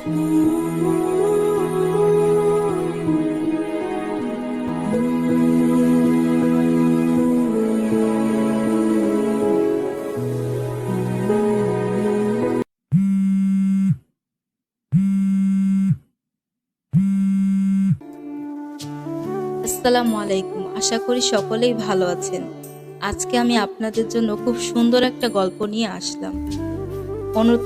আসসালামু আলাইকুম। আশা করি সকলেই ভালো আছেন। আজকে আমি আপনাদের জন্য খুব সুন্দর একটা গল্প নিয়ে আসলাম।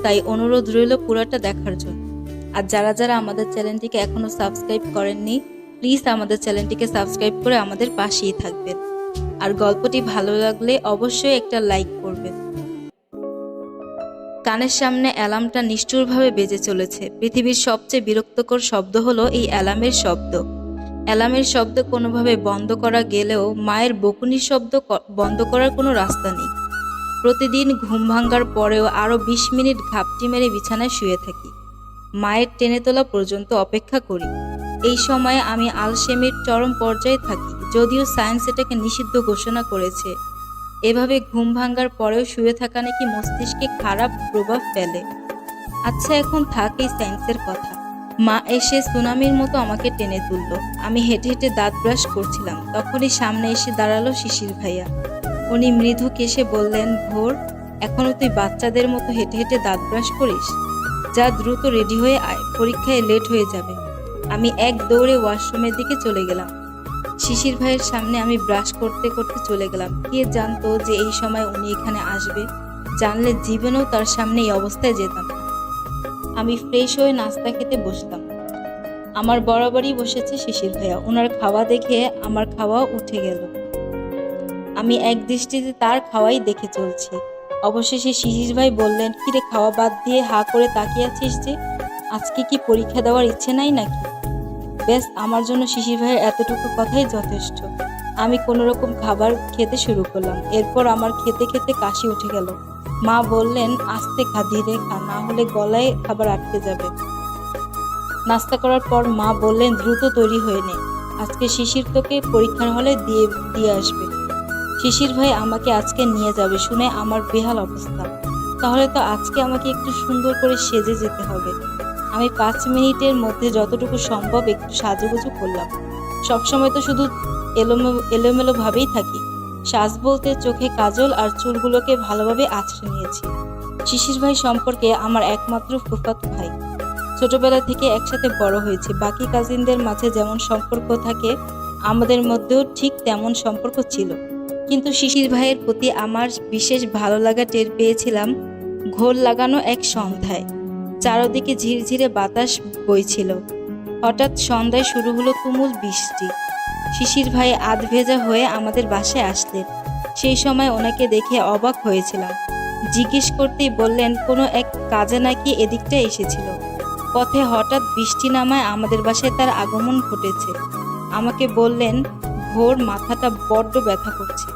তাই অনুরোধ রইল পুরোটা দেখার জন্য। আর যারা যারা আমাদের চ্যানেলটিকে এখনো সাবস্ক্রাইব করেননি, প্লিজ আমাদের চ্যানেলটিকে সাবস্ক্রাইব করে আমাদের পাশেই থাকবেন। আর গল্পটি ভালো লাগলে অবশ্যই একটা লাইক করবেন। কানের সামনে অ্যালার্মটা নিষ্ঠুরভাবে বেজে চলেছে। পৃথিবীর সবচেয়ে বিরক্তকর শব্দ হলো এই অ্যালার্মের শব্দ। অ্যালার্মের শব্দ কোনোভাবে বন্ধ করা গেলেও মায়ের বকুনির শব্দ বন্ধ করার কোনো রাস্তা নেই। প্রতিদিন ঘুম ভাঙার পরেও আরও ২০ মিনিট ঘাপটি মেরে বিছানায় শুয়ে থাকি। মায়ের টেনে তোলা পর্যন্ত অপেক্ষা করি। এই সময়ে আমি আলসেমির চরম পর্যায়ে থাকি, যদিও সায়েন্স এটাকে নিষিদ্ধ ঘোষণা করেছে। এভাবে ঘুম ভাঙার পরেও শুয়ে থাকা নাকি মস্তিষ্কে খারাপ প্রভাব ফেলে। আচ্ছা, এখন থাক এই সায়েন্সের কথা। মা এসে সুনামির মতো আমাকে টেনে তুলল। আমি হেঁটে হেঁটে দাঁত ব্রাশ করছিলাম, তখনই সামনে এসে দাঁড়ালো শিশির ভাইয়া। উনি মৃদু কেশে বললেন, ভোর, এখনো তুই বাচ্চাদের মতো হেঁটে হেঁটে দাঁত ব্রাশ করিস? যা, দ্রুত রেডি হয়ে আয়, পরীক্ষায় লেট হয়ে যাবে। আমি এক দৌড়ে ওয়াশরুমের দিকে চলে গেলাম। শিশির ভাইয়ের সামনে আমি ব্রাশ করতে করতে চলে গেলাম। কে জানতো যে এই সময় উনি এখানে আসবে? জানলে জীবনেও তার সামনে এই অবস্থায় যেতাম না। আমি ফ্রেশ হয়ে নাস্তা খেতে বসলাম। আমার বরাবরই বসেছে শিশির ভাইয়া। ওনার খাওয়া দেখে আমার খাওয়াও উঠে গেল। আমি এক দৃষ্টিতে তার খাওয়াই দেখে চলছি। অবশেষে শিশির ভাই বললেন, কিরে, খাওয়া বাদ দিয়ে হা করে তাকিয়ে আছিস যে? আজকে কি পরীক্ষা দেওয়ার ইচ্ছে নাই নাকি? ব্যাস, আমার জন্য শিশির ভাইয়ের এতটুকু কথাই যথেষ্ট। আমি কোনোরকম খাবার খেতে শুরু করলাম। এরপর আমার খেতে খেতে কাশি উঠে গেল। মা বললেন, আস্তে খা, ধীরে খা, না হলে গলায় খাবার আটকে যাবে। নাস্তা করার পর মা বললেন, দ্রুত তৈরি হয়ে নে, আজকে শিশির তোকে পরীক্ষার হলে দিয়ে আসবে। শিশির ভাই আমাকে আজকে নিয়ে যাবে শুনে আমার বেহাল অবস্থা। তাহলে তো আজকে আমাকে একটু সুন্দর করে সেজে যেতে হবে। আমি ৫ মিনিটের মধ্যে যতটুকু সম্ভব একটু সাজুগুজু করলাম। সবসময় তো শুধু এলোমেলো ভাবেই থাকি। সাজ বলতে চোখে কাজল আর চুলগুলোকে ভালোভাবে আঁচড়ে নিয়েছি। শিশির ভাই সম্পর্কে আমার একমাত্র ফুফাতো ভাই। ছোটবেলা থেকে একসাথে বড় হয়েছে। বাকি কাজিনদের মাঝে যেমন সম্পর্ক থাকে, আমাদের মধ্যেও ঠিক তেমন সম্পর্ক ছিল। কিন্তু শিশির ভাইয়ের প্রতি আমার বিশেষ ভালো লাগা টের পেয়েছিলাম ঘোর লাগানো এক সন্ধ্যায়। চারদিকে ঝিরঝিরে বাতাস বইছিল। হঠাৎ সন্ধ্যায় শুরু হলো তুমুল বৃষ্টি। শিশির ভাই আধ ভেজা হয়ে আমাদের বাসায় আসলেন। সেই সময় ওনাকে দেখে অবাক হয়েছিলাম। জিজ্ঞেস করতেই বললেন, কোনো এক কাজে নাকি এদিকটা এসেছিল। পথে হঠাৎ বৃষ্টি নামায় আমাদের বাসায় তার আগমন ঘটেছে। আমাকে বললেন, ভোর, মাথাটা বড্ড ব্যথা করছে।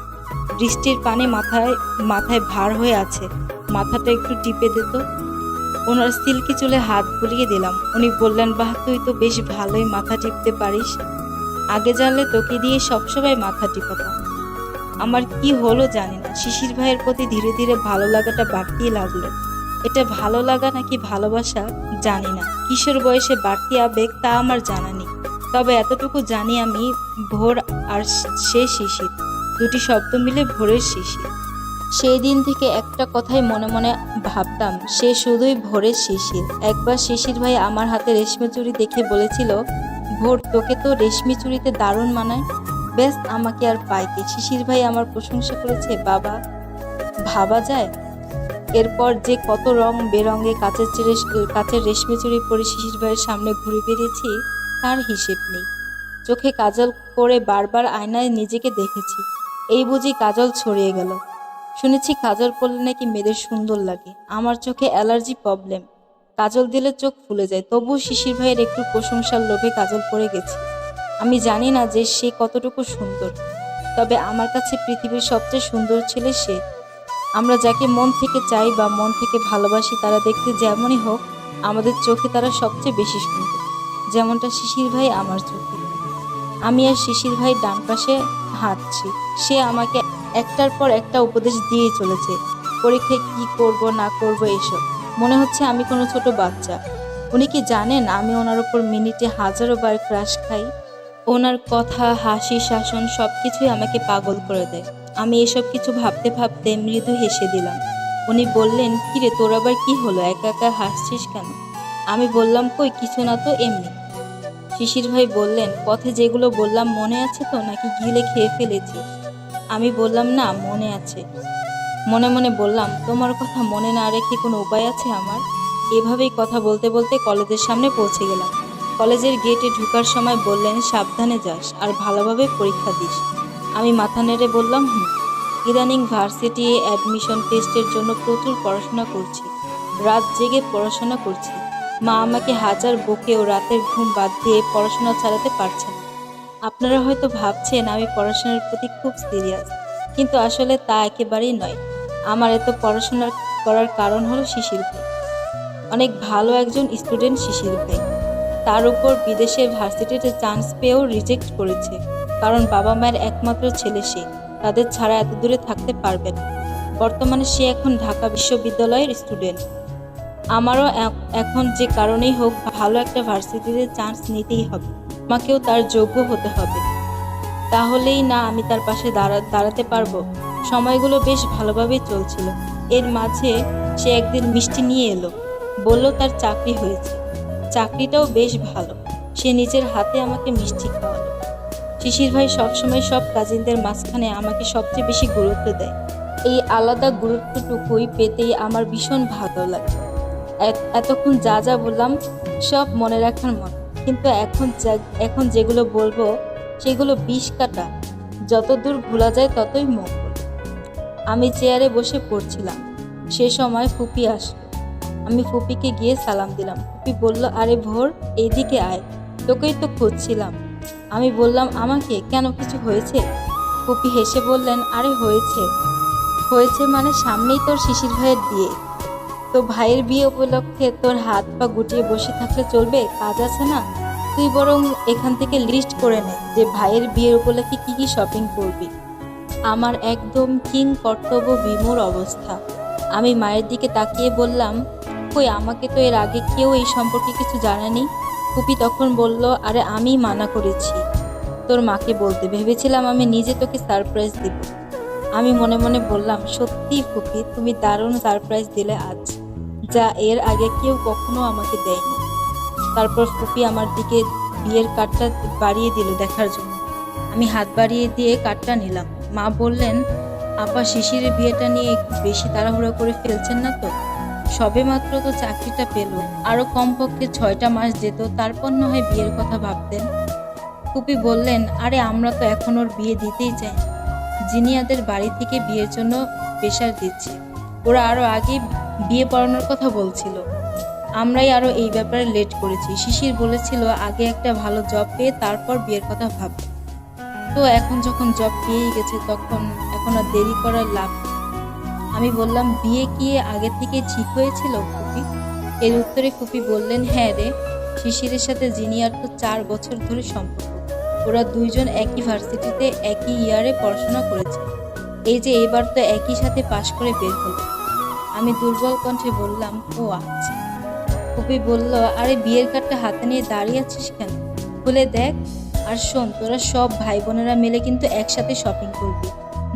বৃষ্টির পানি মাথায় ভার হয়ে আছে, মাথাটা একটু টিপে দিত। ওনার সিল্কি চুলে হাত বুলিয়ে দিলাম। উনি বললেন, বাহ, তুই তো বেশ ভালোই মাথা টিপতে পারিস। আগে জানলে তোকে দিয়ে সবসময় মাথা টিপাতাম। আমার কি হলো জানি না, শিশির ভাইয়ের প্রতি ধীরে ধীরে ভালো লাগাটা বাড়তেই লাগলো। এটা ভালো লাগা নাকি ভালোবাসা জানি না। কিশোর বয়সে বাড়তি আবেগ তা আমার জানা নেই। তবে এতটুকু জানি আমি ভোর আর সে শিশির, দুটি শব্দ মিলে ভোরের শিশির। সেই দিন থেকে একটা কথাই মনে মনে ভাবতাম, সে শুধুই ভোরের শিশির। একবার শিশির ভাই আমার হাতে রেশমি চুড়ি দেখে বলেছিল, ভোর, তোকে তো রেশমি চুড়িতে দারুণ মানায়। ব্যাস, আমাকে আর পাইকে শিশির ভাই আমার প্রশংসা করেছে, বাবা, ভাবা যায়। এরপর যে কত রং বেরঙে কাচের রেশমি চুড়ি পরে শিশির ভাইয়ের সামনে ঘুরে বেরিয়েছি তার হিসেব নেই। চোখে কাজল করে বারবার আয়নায় নিজেকে দেখেছি। এই বুঝি কাজল ছড়িয়ে গেল। শুনেছি কাজল পরলে নাকি মেয়েদের সুন্দর লাগে। আমার চোখে অ্যালার্জি প্রবলেম, কাজল দিলে চোখ ফুলে যায়। তবুও শিশির ভাইয়ের একটু প্রশংসার লোভে কাজল পরে গেছি। আমি জানি না যে সে কতটুকু সুন্দর, তবে আমার কাছে পৃথিবীর সবচেয়ে সুন্দর ছেলে সে। আমরা যাকে মন থেকে চাই বা মন থেকে ভালোবাসি, তারা দেখতে যেমনই হোক, আমাদের চোখে তারা সবচেয়ে বেশি সুন্দর। যেমনটা শিশির ভাই আমার চোখে। আমি আর শিশির ভাই ডান পাশে হাঁটছি। সে আমাকে একটার পর একটা উপদেশ দিয়েই চলেছে। পরীক্ষায় কি করব না করব এসব। মনে হচ্ছে আমি কোনো ছোট বাচ্চা। উনি কি জানেন আমি ওনার উপর মিনিটে হাজারো বার ক্রাশ খাই? ওনার কথা, হাসি, শাসন সবকিছুই আমাকে পাগল করে দেয়। আমি এসব কিছু ভাবতে ভাবতে মৃদু হেসে দিলাম। উনি বললেন, কিরে তোর আবার কি হলো, একা একা হাসছিস কেন? আমি বললাম, কই কিছু না তো, এমনি। শিশির ভাই বললেন, পথে যেগুলো বললাম মনে আছে তো, নাকি গিলে খেয়ে ফেলেছিস? আমি বললাম, না মনে আছে। মনে মনে বললাম, তোমার কথা মনে না রেখে কোনো উপায় আছে আমার? এভাবেই কথা বলতে বলতে কলেজের সামনে পৌঁছে গেলাম। কলেজের গেটে ঢোকার সময় বললেন, সাবধানে যাস আর ভালোভাবে পরীক্ষা দিস। আমি মাথা নেড়ে বললাম, হুম। ইদানিং ভার্সিটি অ্যাডমিশন টেস্টের জন্য প্রচুর পড়াশোনা করছি। রাত জেগে পড়াশোনা করছি। মা আমাকে হাজার বকেও রাতের ঘুম বাদ দিয়ে পড়াশোনা চালাতে পারছে না। আপনারা হয়তো ভাবছেন আমি পড়াশোনার প্রতি খুব সিরিয়াস, কিন্তু আসলে তা একেবারেই নয়। আমার এত পড়াশোনা করার কারণ হলো শিশির ভাই। অনেক ভালো একজন স্টুডেন্ট শিশির ভাই। তার উপর বিদেশে ভার্সিটিতে চান্স পেয়েও রিজেক্ট করেছে, কারণ বাবা মায়ের একমাত্র ছেলে সে, তাদের ছাড়া এত দূরে থাকতে পারবে না। বর্তমানে সে এখন ঢাকা বিশ্ববিদ্যালয়ের স্টুডেন্ট। আমারও এখন যে কারণেই হোক ভালো একটা ভার্সিটিতে চান্স নিতেই হবে। আমাকেও তার যোগ্য হতে হবে, তাহলেই না আমি তার পাশে দাঁড়াতে পারবো। সময়গুলো বেশ ভালোভাবেই চলছিল। এর মাঝে সে একদিন মিষ্টি নিয়ে এলো, বলল তার চাকরি হয়েছে। চাকরিটাও বেশ ভালো। সে নিজের হাতে আমাকে মিষ্টি খাওয়ালো। শিশির ভাই সবসময় সব কাজিনদের মাঝখানে আমাকে সবচেয়ে বেশি গুরুত্ব দেয়। এই আলাদা গুরুত্বটুকুই পেতেই আমার ভীষণ ভালো লাগে। এতক্ষণ যা যা বললাম সব মনে রাখার মতো, কিন্তু এখন যেগুলো বলবো সেগুলো বিষ কাটা। যত দূর ভোলা যায় ততই মঙ্গল। আমি চেয়ারে বসে পড়ছিলাম, সে সময় ফুপি আসলো। আমি ফুপিকে গিয়ে সালাম দিলাম। ফুপি বলল, আরে ভোর, এইদিকে আয়, তোকেই তো খুঁজছিলাম। আমি বললাম, আমাকে কেন, কিছু হয়েছে? ফুপি হেসে বললেন, আরে হয়েছে হয়েছে মানে সামনেই তোর শিশির ভাইয়ের বিয়ে। তো ভাইয়ের বিয়ে উপলক্ষে তোর হাত পা গুটিয়ে বসে থাকলে চলবে? কাজ আছে না? তুই বরং এখান থেকে লিস্ট করে নে যে ভাইয়ের বিয়ের উপলক্ষে কি কি শপিং করবি। আমার একদম কিং কর্তব্য বিমূঢ় অবস্থা। আমি মায়ের দিকে তাকিয়ে বললাম, কই আমাকে তো এর আগে কেউ এই সম্পর্কে কিছু জানায়নি। ফুপি তখন বলল, আরে আমি মানা করেছি তোর মাকে বলতে, ভেবেছিলাম আমি নিজে তোকে সারপ্রাইজ দিব। আমি মনে মনে বললাম, সত্যি ফুপি, তুমি দারুণ সারপ্রাইজ দিলে আজ, যা এর আগে কেউ কখনো আমাকে দেয়নি। তারপর ফুপি আমার দিকে বিয়ের কার্ডটা বাড়িয়ে দিল দেখার জন্য। আমি হাত বাড়িয়ে দিয়ে কার্ডটা নিলাম। মা বললেন, আপা শিশিরের বিয়েটা নিয়ে একটু বেশি তাড়াহুড়ো করে ফেলছেন না তো? সবে মাত্র তো চাকরিটা পেল, আরো কমপক্ষে 6টা মাস যেত, তারপর না হয় বিয়ের কথা ভাবতেন। ফুপি বললেন, আরে আমরা তো এখন ওর বিয়ে দিতেই চাই না। জিনিয়াদের বাড়ি থেকে বিয়ের জন্য প্রেশার দিচ্ছে। ওরা আরো আগে বিয়ে পড়ানোর কথা বলছিল, আমরাই আরো এই ব্যাপারে লেট করেছি। শিশির বলেছিল আগে একটা ভালো জব পেয়ে তারপর বিয়ের কথা ভাববে। তো এখন যখন জব পেয়েই গেছে, তখন এখন আর দেরি করার লাভ নেই। আমি বললাম, বিয়ে কি আগে থেকে ঠিক হয়েছিল ফুপি? এর উত্তরে ফুপি বললেন, হ্যাঁ রে, শিশিরের সাথে জিনিয়ার তো 4 বছর ধরে সম্পর্ক। ওরা দুইজন একই ভার্সিটিতে একই ইয়ারে পড়াশোনা করেছে। এই যে এবার তো একই সাথে পাশ করে বের হলো। আমি দুর্বল কণ্ঠে বললাম, ও আচ্ছা। ফুপি বলল, আরে বিয়ের কার্ডটা হাতে নিয়ে দাঁড়িয়ে আছিস কেন, খুলে দেখ। আর শোন, তোরা সব ভাই বোনেরা মিলে কিন্তু একসাথে শপিং করবি,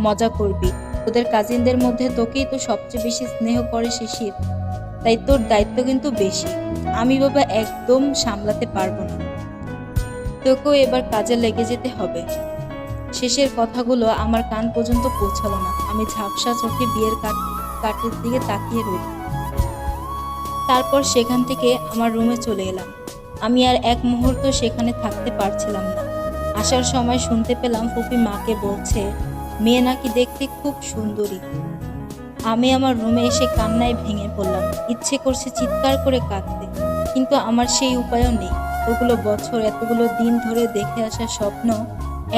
মজা করবি। তোদের কাজিনদের মধ্যে তোকেই তো সবচেয়ে বেশি স্নেহ করে শিশির, তাই তোর দায়িত্ব কিন্তু বেশি। আমি বাবা একদম সামলাতে পারবো না, তোকেও এবার কাজে লেগে যেতে হবে। শেষের কথাগুলো আমার কান পর্যন্ত পৌঁছালো না। আমি ঝাপসা চোখে বিয়ের কার্ডের দিকে তাকিয়ে রইলাম। তারপর সেখান থেকে আমার রুমে চলে এলাম। আমি আর এক মুহূর্ত সেখানে থাকতে পারছিলাম না। আসার সময় শুনতে পেলাম ফুপি মাকে বলছে, মেয়ে নাকি দেখতে খুব সুন্দরী। আমি আমার রুমে এসে কান্নায় ভেঙে পড়লাম। ইচ্ছে করছে চিৎকার করে কাঁদতে, কিন্তু আমার সেই উপায়ও নেই। এতগুলো বছর, এতগুলো দিন ধরে দেখে আসা স্বপ্ন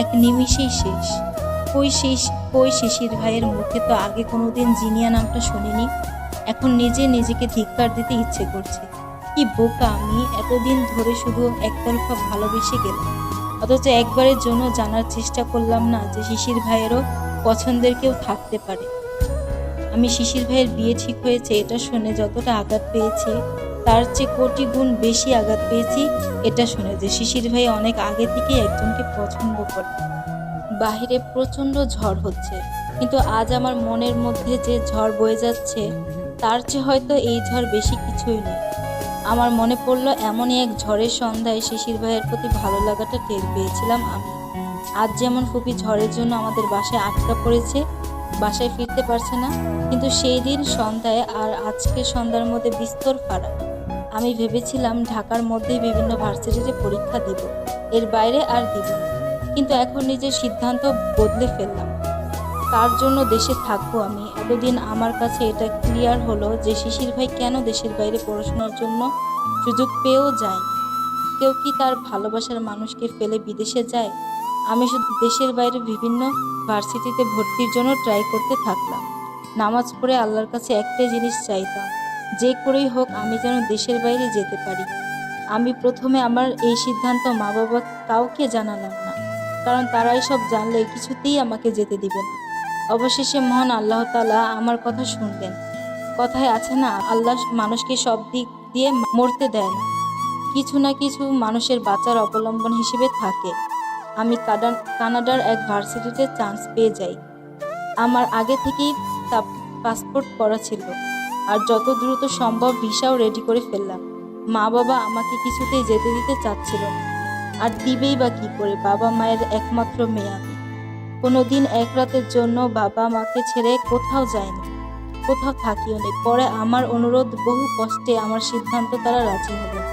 এক নিমিষেই শেষ। কই শিশির ভাইয়ের মুখে তো আগে কোনোদিন জিনিয়া নামটা শুনিনি। এখন নিজেকে ধিক্কার দিতে ইচ্ছে করছে। কি বোকা আমি, এতদিন ধরে শুধু একতরফা ভালোবেসে গেলাম, অথচ একবারের জন্য জানার চেষ্টা করলাম না যে শিশির ভাইয়েরও পছন্দের কেউ থাকতে পারে। আমি শিশির ভাইয়ের বিয়ে ঠিক হয়েছে এটা শুনে যতটা আঘাত পেয়েছি, তার চেয়ে কোটি গুণ বেশি আঘাত পেয়েছি এটা শুনে যে শিশির ভাই অনেক আগে থেকেই একজনকে পছন্দ করে। বাহিরে প্রচণ্ড ঝড় হচ্ছে, কিন্তু আজ আমার মনের মধ্যে যে ঝড় বয়ে যাচ্ছে তার চেয়ে হয়তো এই ঝড় বেশি কিছুই নয়। আমার মনে পড়ল এমনই এক ঝড়ের সন্ধ্যায় শিশির ভাইয়ের প্রতি ভালো লাগাটা টের পেয়েছিলাম আমি। আজ যেমন ফুপি ঝড়ের জন্য আমাদের বাসায় আটকা পড়েছে, বাসায় ফিরতে পারছে না, কিন্তু সেই দিন সন্ধ্যায় আর আজকের সন্ধ্যার মধ্যে বিস্তর ফারাক। আমি ভেবেছিলাম ঢাকার মধ্যেই বিভিন্ন ভার্সিটিতে পরীক্ষা দিব, এর বাইরে আর দিব না। কিন্তু এখন নিজের সিদ্ধান্ত বদলে ফেললাম। কার জন্য দেশে থাকবো আমি? এতদিন আমার কাছে এটা ক্লিয়ার হলো যে শিশির ভাই কেন দেশের বাইরে পড়াশোনার জন্য সুযোগ পেয়েও যায়নি। কেউ কি তার ভালোবাসার মানুষকে ফেলে বিদেশে যায়? আমি শুধু দেশের বাইরে বিভিন্ন ভার্সিটিতে ভর্তির জন্য ট্রাই করতে থাকলাম। নামাজ পড়ে আল্লাহর কাছে একটাই জিনিস চাইতাম, যে করেই হোক আমি যেন দেশের বাইরে যেতে পারি। আমি প্রথমে আমার এই সিদ্ধান্ত মা বাবা কাউকে জানালাম না, কারণ তারাই সব জানলে কিছুতেই আমাকে যেতে দিবে না। অবশেষে মহান আল্লাহ তাআলা আমার কথা শুনলেন। কথায় আছে না, আল্লাহ মানুষকে সব দিক দিয়ে মরতে দেয় না, কিছু না কিছু মানুষের বাঁচার অবলম্বন হিসেবে থাকে। আমি কানাডার এক ভার্সিটিতে চান্স পেয়ে যাই। আমার আগে থেকেই পাসপোর্ট করা ছিল, আর যত দ্রুত সম্ভব ভিসাও রেডি করে ফেললাম। মা বাবা আমাকে কিছুতেই যেতে দিতে চাচ্ছিল না, আর দিবেই বা কী করে? বাবা মায়ের একমাত্র মেয়ে আমি। কোনোদিন এক রাতের জন্য বাবা মাকে ছেড়ে কোথাও যায়নি, কোথাও থাকিও নি। পরে আমার অনুরোধ বহু কষ্টে আমার সিদ্ধান্ত তারা রাজি হলেন।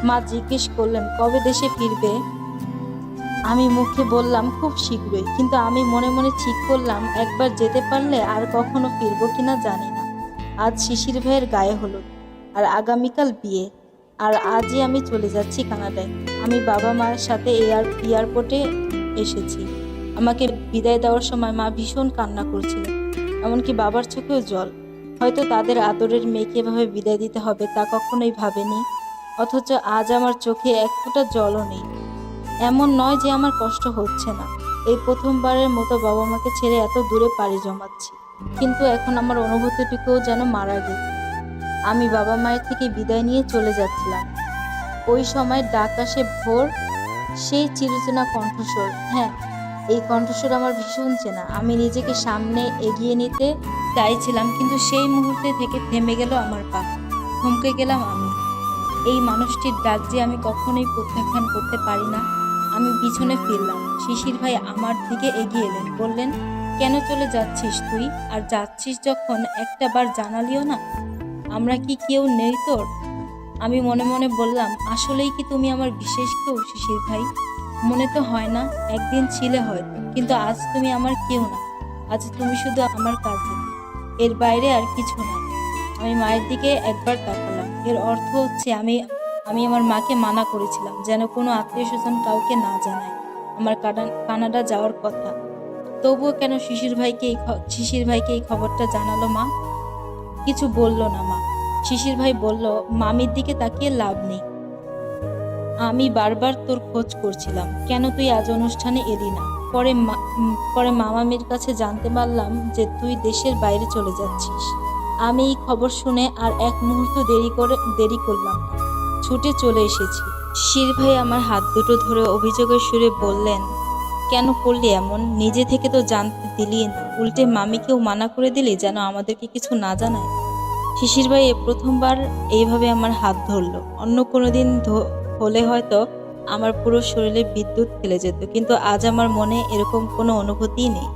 মা জিজ্ঞেস করলেন কবে দেশে ফিরবে। আমি মুখে বললাম খুব শীঘ্রই, কিন্তু আমি মনে মনে ঠিক করলাম একবার যেতে পারলে আর কখনো ফিরবো কিনা জানি না। আজ শিশির ভাইয়ের গায়ে হলুদ, আর আগামীকাল বিয়ে, আর আজই আমি চলে যাচ্ছি কানাডায়। আমি বাবা মায়ের সাথে এয়ারপোর্টে এসেছি। আমাকে বিদায় দেওয়ার সময় মা ভীষণ কান্না করছিল, এমনকি বাবার চোখেও জল। হয়তো তাদের আদরের মেয়েকে এভাবে বিদায় দিতে হবে তা কখনোই ভাবেনি, অথচ আজ আমার চোখে এক ফোঁটা জলও নেই। এমন নয় যে আমার কষ্ট হচ্ছে না, এই প্রথমবারের মতো বাবা মাকে ছেড়ে এত দূরে পাড়ি জমাচ্ছি, কিন্তু এখন আমার অনুভূতিটুকুও যেন মারা গেছে। আমি বাবা মায়ের থেকে বিদায় নিয়ে চলে যাচ্ছিলাম। ওই সময় ডাক আসে ভোর, সেই চিরচেনা কণ্ঠস্বর। হ্যাঁ, এই কণ্ঠস্বর আমার ভীষণ চেনা। আমি নিজেকে সামনে এগিয়ে নিতে চাইছিলাম, কিন্তু সেই মুহূর্তে থেকে থেমে গেল আমার পা। থমকে গেলাম আমি। এই মানুষটির ডাক যে আমি কখনোই প্রত্যাখ্যান করতে পারি না। আমি পিছনে ফিরলাম। শিশির ভাই আমার দিকে এগিয়ে এলেন, বললেন কেন চলে যাচ্ছিস তুই? আর যাচ্ছিস যখন একটা বার জানালিও না, আমরা কি কেউ নেই তোর? আমি মনে মনে বললাম, আসলেই কি তুমি আমার বিশেষ কেউ শিশির ভাই? মনে তো হয় না, একদিন ছিলে হয়তো, কিন্তু আজ তুমি আমার কেউ না। আজ তুমি শুধু আমার কাছে, এর বাইরে আর কিছু না। আমি মায়ের দিকে একবার তাকালাম। এর অর্থ হচ্ছে আমি আমার মাকে মানা করেছিলাম যেন কোনো আত্মীয় স্বজন কাউকে না জানায় আমার কানাডা যাওয়ার কথা। তবুও কেন শিশির ভাইকে এই খবরটা জানালো মা? কিছু বলল না মা। শিশির ভাই বলল, মামির দিকে তাকিয়ে লাভ নেই। আমি বারবার তোর খোঁজ করছিলাম, কেন তুই আজ অনুষ্ঠানে এলি না? পরে মামামির কাছে জানতে পারলাম যে তুই দেশের বাইরে চলে যাচ্ছিস। আমি এই খবর শুনে আর এক মুহূর্ত দেরি করলাম না, ছুটে চলে এসেছি। শিশির ভাই আমার হাত দুটো ধরে অভিযোগের সুরে বললেন, কেন করলি এমন? নিজে থেকে তো জানতে দিলি না, উল্টে মামিকেও মানা করে দিলি যেন আমাদেরকে কিছু না জানায়। শিশির ভাই প্রথমবার এইভাবে আমার হাত ধরলো। অন্য কোনো দিন হলে হয়তো আমার পুরো শরীরে বিদ্যুৎ ফেলে যেত, কিন্তু আজ আমার মনে এরকম কোনো অনুভূতিই নেই।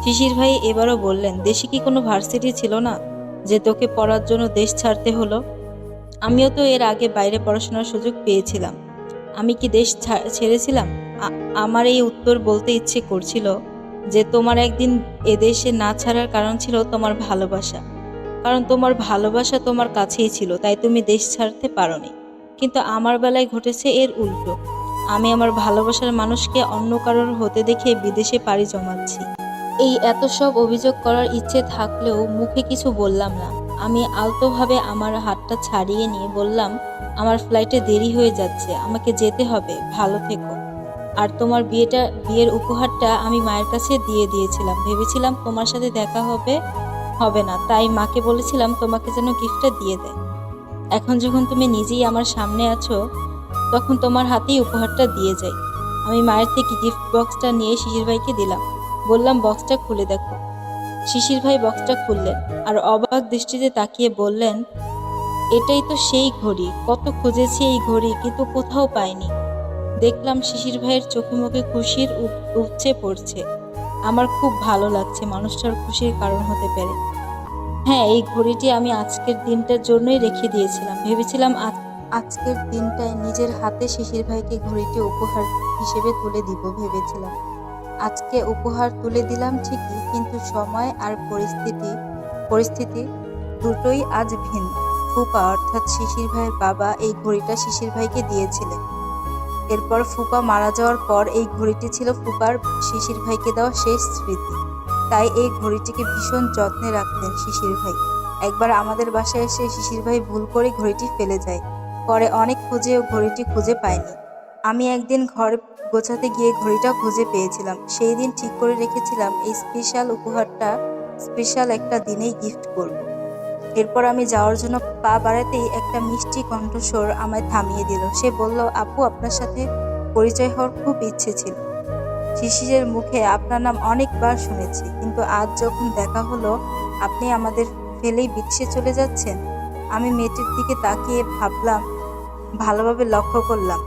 শিশির ভাই এবারও বললেন, দেশে কি কোনো ভার্সিটি ছিল না যে তোকে পড়ার জন্য দেশ ছাড়তে হলো? আমিও তো এর আগে বাইরে পড়াশোনার সুযোগ পেয়েছিলাম। আমি কি দেশ ছেড়েছিলাম? আমার এই উত্তর বলতে ইচ্ছে করছিল যে তোমার একদিন এদেশে না ছাড়ার কারণ ছিল তোমার ভালোবাসা, কারণ তোমার ভালোবাসা তোমার কাছেই ছিল, তাই তুমি দেশ ছাড়তে পারোনি। কিন্তু আমার বেলায় ঘটেছে এর উল্টো। আমি আমার ভালোবাসার মানুষকে অন্য কারোর হতে দেখে বিদেশে পাড়ি জমাচ্ছি। এই এত সব অভিযোগ করার ইচ্ছে থাকলেও মুখে কিছু বললাম না। আমি আলতোভাবে আমার হাতটা ছাড়িয়ে নিয়ে বললাম, আমার ফ্লাইটে দেরি হয়ে যাচ্ছে, আমাকে যেতে হবে, ভালো থেকো। আর তোমার বিয়ের উপহারটা আমি মায়ের কাছে দিয়ে দিয়েছিলাম, ভেবেছিলাম তোমার সাথে দেখা হবে না, তাই মাকে বলেছিলাম তোমাকে যেন গিফটটা দিয়ে দেয়। এখন যখন তুমি নিজেই আমার সামনে আছো, তখন তোমার হাতেই উপহারটা দিয়ে যাই। আমি মায়ের থেকে গিফট বক্সটা নিয়ে শিশির ভাইকে দিলাম। বললাম, বক্সটা খুলে দেখো। শিশির ভাই বক্সটা খুললেন আর অবাক দৃষ্টিতে তাকিয়ে বললেন, এটাই তো সেই ঘড়ি, কত খুঁজেছি এই ঘড়ি, কিন্তু কোথাও পাইনি। দেখলাম শিশির ভাইয়ের চোখে মুখে খুশির উপচে পড়ছে। আমার খুব ভালো লাগছে মানুষটার খুশির কারণ হতে পেরে। হ্যাঁ, এই ঘড়িটি আমি আজকের দিনটার জন্যই রেখে দিয়েছিলাম। ভেবেছিলাম আজকের দিনটায় নিজের হাতে শিশির ভাইকে ঘড়িটি উপহার হিসেবে তুলে দিব ভেবেছিলাম। আজকে উপহার তুলে দিলাম ঠিকই, কিন্তু সময় আর পরিস্থিতি দুটোই আজ ভিন্ন। ফুপা অর্থাৎ শিশির ভাইয়ের বাবা এই ঘড়িটা শিশির ভাইকে দিয়েছিলেন। এরপর ফুপা মারা যাওয়ার পর এই ঘড়িটি ছিল ফুপার শিশির ভাইকে দেওয়া শেষ স্মৃতি। তাই এই ঘড়িটিকে ভীষণ যত্নে রাখতেন শিশির ভাই। একবার আমাদের বাসায় এসে শিশির ভাই ভুল করে ঘড়িটি ফেলে যায়। পরে অনেক খুঁজেও ঘড়িটি খুঁজে পায়নি। আমি একদিন ঘর গোছাতে গিয়ে ঘড়িটা খুঁজে পেয়েছিলাম। সেই দিন ঠিক করে রেখেছিলাম এই স্পেশাল উপহারটা স্পেশাল একটা দিনেই গিফট করব। এরপর আমি যাওয়ার জন্য পা বাড়াতেই একটা মিষ্টি কণ্ঠস্বর আমায় থামিয়ে দিল। সে বলল, আপু, আপনার সাথে পরিচয় হওয়ার খুব ইচ্ছে ছিল। শিশিরের মুখে আপনার নাম অনেকবার শুনেছি, কিন্তু আজ যখন দেখা হলো আপনি আমাদের ফেলেই বিদেশে চলে যাচ্ছেন। আমি মেয়েটির দিকে তাকিয়ে ভালোভাবে লক্ষ্য করলাম।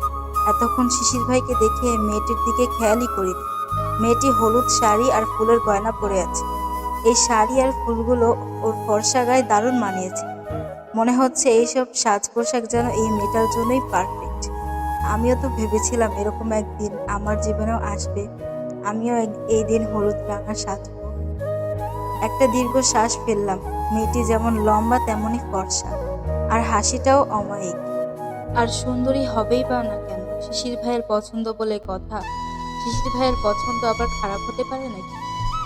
এতক্ষণ শিশির ভাইকে দেখে মেয়েটির দিকে খেয়ালই করিনি। মেয়েটি হলুদ শাড়ি আর ফুলের গয়না পরে আছে। এই শাড়ি আর ফুলগুলো ওর ফর্সা গায়ে দারুণ মানিয়েছে। মনে হচ্ছে এইসব সাজ পোশাক যেন এই মেয়েটার জন্যই পারফেক্ট। আমিও তো ভেবেছিলাম এরকম একদিন আমার জীবনেও আসবে। আমিও এই দিন হলুদ রাঙা সাজবো। একটা দীর্ঘ শ্বাস ফেললাম। মেয়েটি যেমন লম্বা তেমনই ফর্সা, আর হাসিটাও অমায়িক। আর সুন্দরী হবেই বা না কেন, শিশির ভাইয়ের পছন্দ বলে কথা। শিশির ভাইয়ের পছন্দ আবার খারাপ হতে পারে নাকি?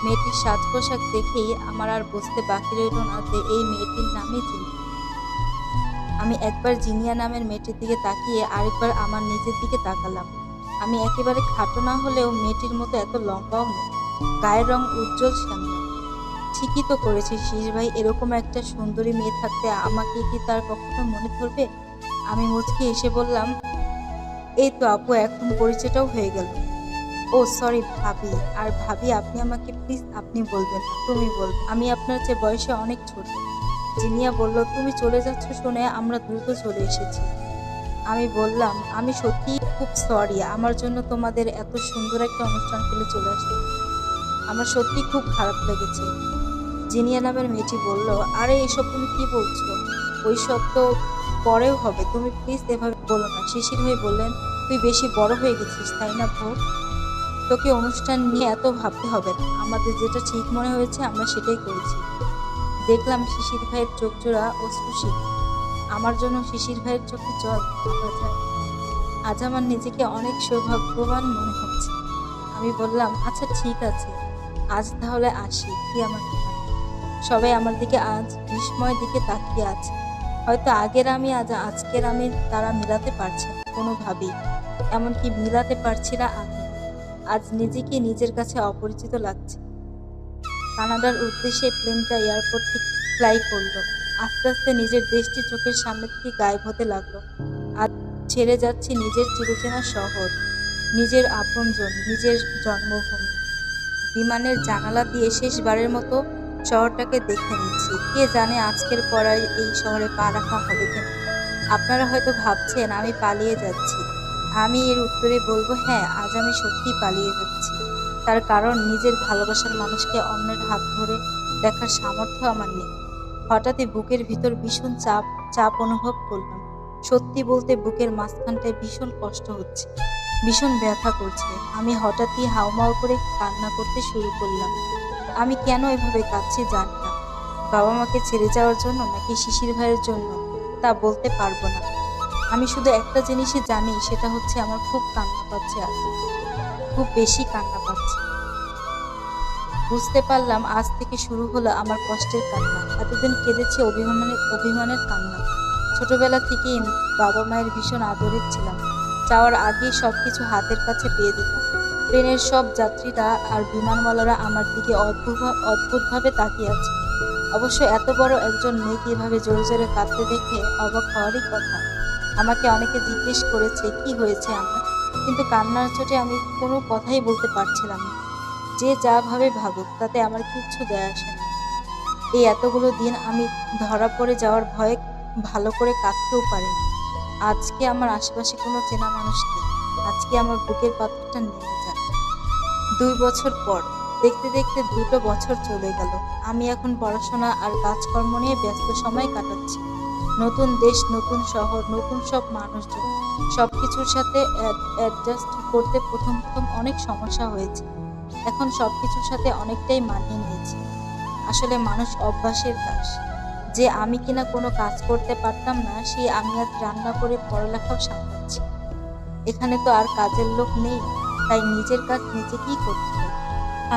মেয়েটির সাজ পোশাক দেখেই আমার আর বুঝতে বাকি রইল না যে এই মেয়েটির নামই জিনিয়া। আমি একবার জিনিয়া নামের মেয়েটির দিকে তাকিয়ে আরেকবার আমার নিজের দিকে তাকালাম। আমি একেবারে খাটো না হলেও মেয়েটির মতো এত লম্বাও নই। গায়ের রং উজ্জ্বল শ্যামলা। ঠিকই তো করেছে শিশির ভাই, এরকম একটা সুন্দরী মেয়ে থাকতে আমাকে কি তার কখনো মনে ধরবে? আমি মুচকি এসে বললাম, এই তো আপু, এখন পরিচয়টাও হয়ে গেল। ও সরি ভাবি। আর ভাবি, আপনি আমাকে প্লিজ আপনি বলবেন না, তুমি বলবেন। আমি আপনার চেয়ে বয়সে অনেক ছোট। জিনিয়া বলল, তুমি চলে যাচ্ছ শুনে আমরা দ্রুত চলে এসেছি। আমি বললাম, আমি সত্যি খুব সরি, আমার জন্য তোমাদের এত সুন্দর একটা অনুষ্ঠান ফেলে চলে আসতে আমার সত্যি খুব খারাপ লেগেছে। জিনিয়া নামের মেয়েটি বলল, আরে এসব তুমি কি বলছো? ওই সব তো পরেও হবে, তুমি প্লিজ এভাবে বলো না। শিশির ভাই বললেন, তুই বেশি বড় হয়ে গেছিস তাই না ভোর? তোকে অনুষ্ঠান নিয়ে এত ভাবতে হবে না। আমাদের যেটা ঠিক মনে হয়েছে আমরা সেটাই করেছি। দেখলাম শিশির ভাইয়ের চোখ জোড়া অশ্রুসিক্ত। আমার জন্য শিশির ভাইয়ের চোখে জল ভাবা যায়। আজ আমার নিজেকে অনেক সৌভাগ্যবান মনে হচ্ছে। আমি বললাম, আচ্ছা ঠিক আছে, আজ তাহলে আসি, কি আমার? সবাই আমার দিকে আজ বিস্ময় দিকে তাকিয়ে আছে। হয়তো আগের আমি আজকের আমি তারা মিলাতে পারছে না কোনোভাবেই। এমনকি মিলাতে পারছি না আমি। আজ নিজেকে নিজের কাছে অপরিচিত লাগছে। কানাডার উদ্দেশ্যে প্লেনটা এয়ারপোর্ট থেকে ফ্লাই করলো। আস্তে আস্তে নিজের দেশটি চোখের সামনে থেকে গায়েব হতে লাগলো। আজ ছেড়ে যাচ্ছি নিজের চিরচেনা শহর, নিজের আপনজন, নিজের জন্মভূমি। বিমানের জানালা দিয়ে শেষবারের মতো শহরটাকে দেখে নিচ্ছি। কে জানে আজকের পর আর এই শহরে পা রাখা হবে কিনা। আপনারা হয়তো ভাবছেন আমি পালিয়ে যাচ্ছি। আমি এর উত্তরে বলবো, হ্যাঁ, আজ আমি সত্যি পালিয়ে যাচ্ছি। তার কারণ নিজের ভালোবাসার মানুষকে অন্যের হাত ধরে দেখার সামর্থ্য আমার নেই। হঠাৎই বুকের ভিতর ভীষণ চাপ চাপ অনুভব করলাম। সত্যি বলতে বুকের মাঝখানটায় ভীষণ কষ্ট হচ্ছে, ভীষণ ব্যথা করছে। আমি হঠাৎই হাউমাউ করে কান্না করতে শুরু করলাম। আমি কেন এভাবে কাঁদছি জানি না। বাবা মাকে ছেড়ে যাওয়ার জন্য নাকি শিশির ভাইয়ের জন্য তা বলতে পারবো না। আমি শুধু একটা জিনিসই জানি, সেটা হচ্ছে আমার খুব কান্না পাচ্ছে, আজ খুব বেশি কান্না পাচ্ছে। বুঝতে পারলাম আজ থেকে শুরু হলো আমার কষ্টের কান্না। এতদিন কেঁদেছি অভিমানের কান্না। ছোটবেলা থেকেই বাবা মায়ের ভীষণ আদরের ছিলাম। যাওয়ার আগেই সবকিছু হাতের কাছে পেয়ে দিতাম। ট্রেনের সব যাত্রীরা আর বিমানওয়ালারা আমার দিকে অদ্ভুতভাবে তাকিয়ে আছে। অবশ্য এত বড় একজন মেয়েকে এভাবে জোরে জোরে কাঁদতে দেখে অবাক হওয়ারই কথা। আমাকে অনেকে জিজ্ঞেস করেছে কি হয়েছে আমার, কিন্তু কান্নার চোটে আমি কোনো কথাই বলতে পারছিলাম না। যে যা ভাবে ভাবুক, তাতে আমার কিচ্ছু যায় আসে না। এই এতগুলো দিন আমি ধরা পড়ে যাওয়ার ভয়ে ভালো করে কাঁদতেও পারিনি। আজকে আমার আশেপাশে কোনো চেনা মানুষ নেই। আজকে আমার বুকের পাথরটা নেমে যায়। 2 বছর পর, দেখতে দেখতে 2টো বছর চলে গেল। আমি এখন পড়াশোনা আর কাজকর্ম নিয়ে ব্যস্ত সময় কাটাচ্ছি। নতুন দেশ, নতুন শহর, নতুন সব মানুষজন, সবকিছুর সাথে অ্যাডজাস্ট করতে প্রথম প্রথম অনেক সমস্যা হয়েছে। এখন সবকিছুর সাথে অনেকটাই মানিয়ে নিয়েছি। আসলে মানুষ অভ্যাসের দাস। যে আমি কিনা কোনো কাজ করতে পারতাম না, সেই আমি আজ রান্না করে পড়ালেখাও সামলাচ্ছি। এখানে তো আর কাজের লোক নেই, তাই নিজের কাজ নিজেকেই করতে হয়।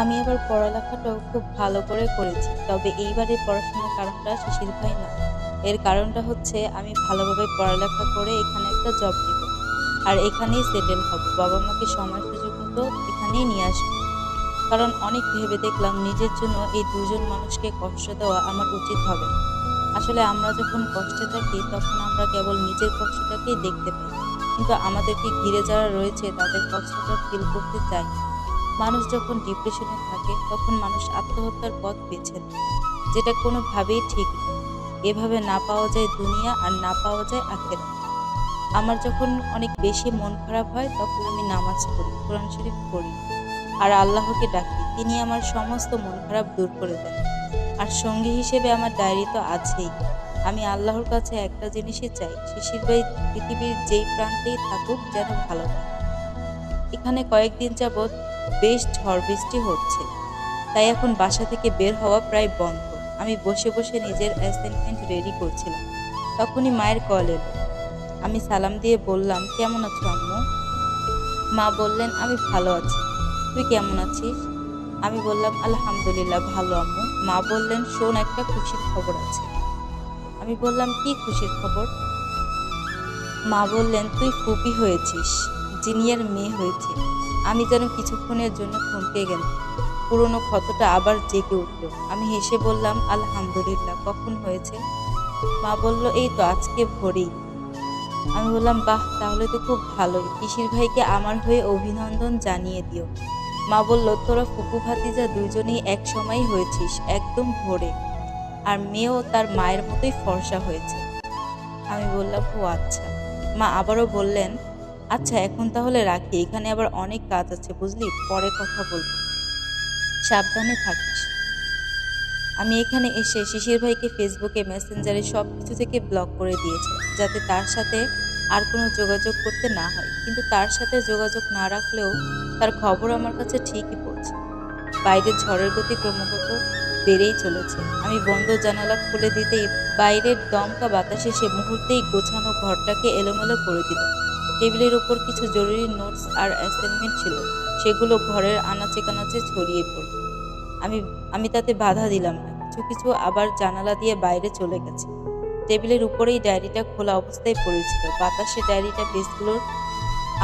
আমি আবার পড়ালেখাটাও খুব ভালো করে করেছি, তবে এইবারের পড়াশোনার কারণটা শিশির ভাই না। এর কারণটা হচ্ছে আমি ভালোভাবে পড়ালেখা করে এখানে একটা জব নিব, আর এখানেই সেটেল হব। বাবা মাকে সময় সুযোগ মতো এখানেই নিয়ে আসবো। কারণ অনেক ভেবে দেখলাম নিজের জন্য এই দুজন মানুষকে কষ্ট দেওয়া আমার উচিত হবে না। আসলে আমরা যখন কষ্টে থাকি তখন আমরা কেবল নিজের কষ্টটাকেই দেখতে পাই, কিন্তু আমাদেরকে ঘিরে যারা রয়েছে তাদের কষ্টটা ফিল করতে চাই না। মানুষ যখন ডিপ্রেশনে থাকে তখন মানুষ আত্মহত্যার পথ বেছে নেয়, যেটা কোনোভাবেই ঠিক নয়। এভাবে না পাওয়া যায় দুনিয়া, আর না পাওয়া যায় আখেরাত। আমার যখন অনেক বেশি মন খারাপ হয় তখন আমি নামাজ পড়ি, কোরআন শরীফ পড়ি, আর আল্লাহকে ডাকি। তিনি আমার সমস্ত মন খারাপ দূর করে দেন। আর সঙ্গী হিসেবে আমার ডায়েরি তো আছেই। আমি আল্লাহর কাছে একটা জিনিসই চাই, শিশির ভাই পৃথিবীর যেই প্রান্তেই থাকুক যেন ভালো থাকে। এখানে কয়েকদিন যাবৎ বেশ ঝড় বৃষ্টি হচ্ছে, তাই এখন বাসা থেকে বের হওয়া প্রায় বন্ধ। আমি বসে বসে নিজের অ্যাসাইনমেন্ট রেডি করছিলাম, তখনই মায়ের কল এলো। আমি সালাম দিয়ে বললাম, কেমন আছো আম্মু? মা বললেন, আমি ভালো আছি, তুই কেমন আছিস? আমি বললাম, আলহামদুলিল্লাহ ভালো আম্মু। মা বললেন, শোন, একটা খুশির খবর আছে। আমি বললাম, কি খুশির খবর? মা বললেন, তুই ফুপি হয়েছিস, জিনিয়ার মেয়ে হয়েছে। আমি যেন কিছুক্ষণের জন্য থমকে গেলাম। পুরনো ক্ষতটা আবার জেগে উঠল। আমি হেসে বললাম, আলহামদুলিল্লাহ, কখন হয়েছে? মা বলল, এই তো আজকে ভোরেই। আমি বললাম, বাহ, তাহলে তো খুব ভালোই। পিসির ভাইকে আমার হয়ে অভিনন্দন জানিয়ে দিও। মা বলল, তোরা ফুপু ভাতিজা দুজনেই এক সময়ই হয়েছিস, একদম ভোরে। আর মেয়েও তার মায়ের মতোই ফর্সা হয়েছে। আমি বললাম, ও আচ্ছা। মা আবারও বললেন, আচ্ছা এখন তাহলে রাখি, এখানে আবার অনেক কাজ আছে বুঝলি, পরে কথা বলবো, সাবধানে থাকিস। আমি এখানে এসে শিশির ভাইকে ফেসবুকে, মেসেঞ্জারে সব কিছু থেকে ব্লক করে দিয়েছিলাম, যাতে তার সাথে আর কোনো যোগাযোগ করতে না হয়। কিন্তু তার সাথে যোগাযোগ না রাখলেও তার খবর আমার কাছে ঠিকই পৌঁছে। বাইরের ঝড়ের গতি ক্রমাগত বেড়েই চলেছে। আমি বন্ধ জানালা খুলে দিতেই বাইরের দমকা বাতাসে সে মুহূর্তেই গোছানো ঘরটাকে এলোমেলো করে দিল। টেবিলের উপর কিছু জরুরি নোটস আর অ্যাসাইনমেন্ট ছিল, সেগুলো ঘরের আনাচে কানাচে ছড়িয়ে পড়ল। আমি আমি তাতে বাধা দিলাম না। কিছু কিছু আবার জানালা দিয়ে বাইরে চলে গেছে। টেবিলের উপরেই ডায়েরিটা খোলা অবস্থায় পড়েছিল। বাতাসে ডায়েরিটা পেজগুলোর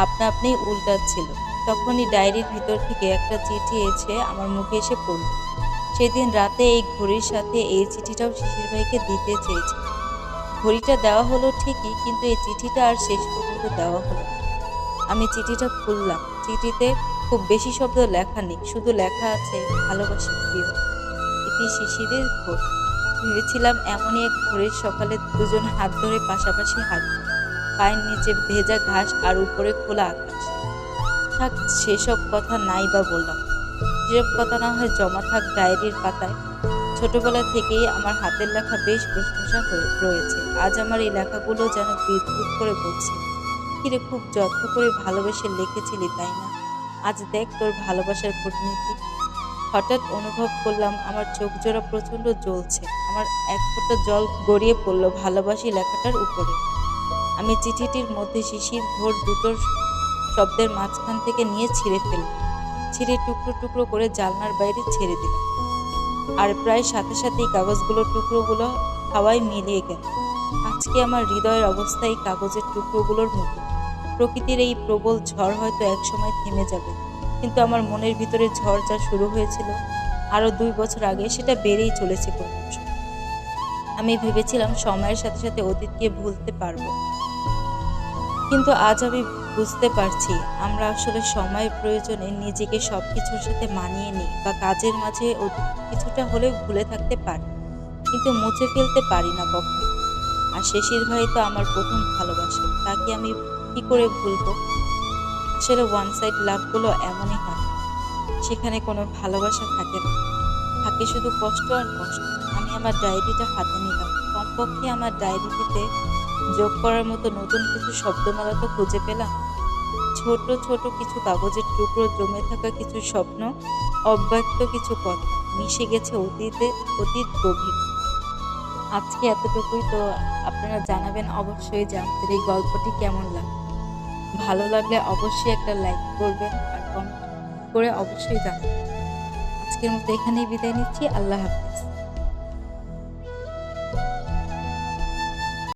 আপনা আপনিই উল্টাচ্ছিল। তখনই ডায়েরির ভিতর থেকে একটা চিঠি এসে আমার মুখে এসে পড়ল। সেদিন রাতে এই ঘড়ির সাথে এই চিঠিটাও শিশির ভাইকে দিতে চেয়েছি। ঘড়িটা দেওয়া হলো ঠিকই, কিন্তু এই চিঠিটা আর শেষ পর্যন্ত দেওয়া হলো না। আমি চিঠিটা খুললাম। চিঠিতে খুব বেশি শব্দ লেখা নেই, শুধু লেখা আছে, ভালোবাসি প্রিয়, এটি শিশিরের ঘোর। ভেবেছিলাম এমনই এক ভোরের সকালে দুজন হাত ধরে পাশাপাশি হাঁটব, পায়ের নিচে ভেজা ঘাস আর উপরে খোলা আকাশ। থাক, সেসব কথা নাই বা বললাম, সেসব কথা না হয় জমা থাক ডায়েরির পাতায়। ছোটবেলা থেকেই আমার হাতের লেখা বেশ প্রশংসা হয়ে রয়েছে। আজ আমার এই লেখাগুলো যেন বিদ্রুপ করে বলছে, কিরে, খুব যত্ন করে ভালোবেসে লিখেছিলি তাই না? আজ দেখ তোর ভালোবাসার কূটনীতি। হঠাৎ অনুভব করলাম আমার চোখ জোড়া প্রচন্ড জ্বলছে। আমার এক ফোঁটা জল গড়িয়ে পড়ল ভালোবাসি লেখাটার উপরে। আমি চিঠিটির মধ্যে শিশির ভোর দুটোর শব্দের মাঝখান থেকে নিয়ে ছিঁড়ে ফেললাম। ছিঁড়ে টুকরো টুকরো করে জানলার বাইরে ছেড়ে দিলাম। আর প্রায় সাথে সাথেই কাগজগুলোর টুকরোগুলো হাওয়ায় মিলিয়ে গেল। আজকে আমার হৃদয়ের অবস্থা এই কাগজের টুকরোগুলোর মতো। প্রকৃতির এই প্রবল ঝড় হয়তো একসময় থেমে যাবে, কিন্তু আমার মনের ভিতরে ঝড় যা শুরু হয়েছিল আরো 2 বছর আগে, সেটা বেড়েই চলেছে ক্রমশ। আমি ভেবেছিলাম সময়ের সাথে সাথে অতীতকে ভুলতে পারবো, কিন্তু আজ আমি বুঝতে পারছি আমরা আসলে সময়ের প্রয়োজনে নিজেকে সবকিছুর সাথে মানিয়ে নিই বা কাজের মাঝে অতীত কিছুটা হলেও ভুলে থাকতে পারি, কিন্তু মুছে ফেলতে পারি না কখনো। আর শেষির ভাই তো আমার প্রথম ভালোবাসা, তাকে আমি কি করে ভুলবো? আসলে ওয়ান সাইড লাভগুলো এমনই হয়, সেখানে কোনো ভালোবাসা থাকে না, থাকে শুধু কষ্ট আর কষ্ট। আমি আমার ডায়েরিটা হাতে নিলাম, কমপক্ষে আমার ডায়েরিটিতে যোগ করার মতো নতুন কিছু শব্দমালা তো খুঁজে পেলাম। ছোট ছোট কিছু কাগজের টুকরো, জমে থাকা কিছু স্বপ্ন, অব্যক্ত কিছু কথা, মিশে গেছে অতীত গভীর। আজকে এতটুকুই তো। আপনারা জানাবেন অবশ্যই যে আমাদের এই গল্পটি কেমন লাগে। ভালো লাগলে অবশ্যই একটা লাইক করবেন আর কমেন্ট করে অবশ্যই জানাবেন। আজকের মতো এখানেই বিদায় নিচ্ছি। আল্লাহ হাফেজ।